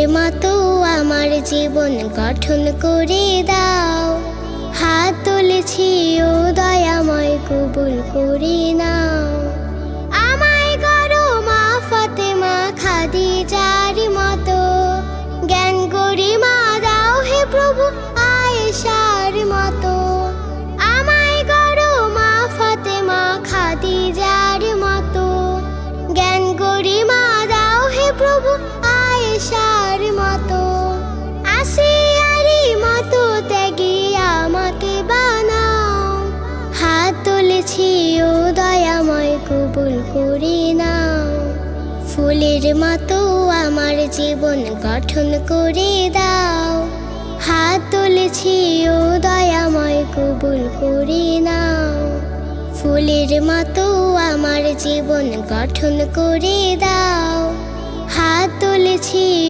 মতো আমার জীবন গঠন করে দাও। হাত তুলেছি ও দয়াময়, কবুল করে নাও। আমায় করো মা ফাতেমা খাদিজার মতো, জ্ঞান গরিমা দাও হে প্রভু আয়েশার মতো। আমায় করো মা ফাতেমা খাদিজার মতো, জ্ঞান গরিমা দাও হে প্রভু আয়েশার মতো। আসিয়ারি মতো ত্যাগী আমাকে বানাও। হাত তুলেছি ও দয়াময়, কবুল করে নাও। ফুলের মতো আমার জীবন গঠন করে দাও। হাত তুলেছি ও দয়াময়, কবুল করে নাও। ফুলের মতো আমার জীবন গঠন করে দাও। হাত তুলেছি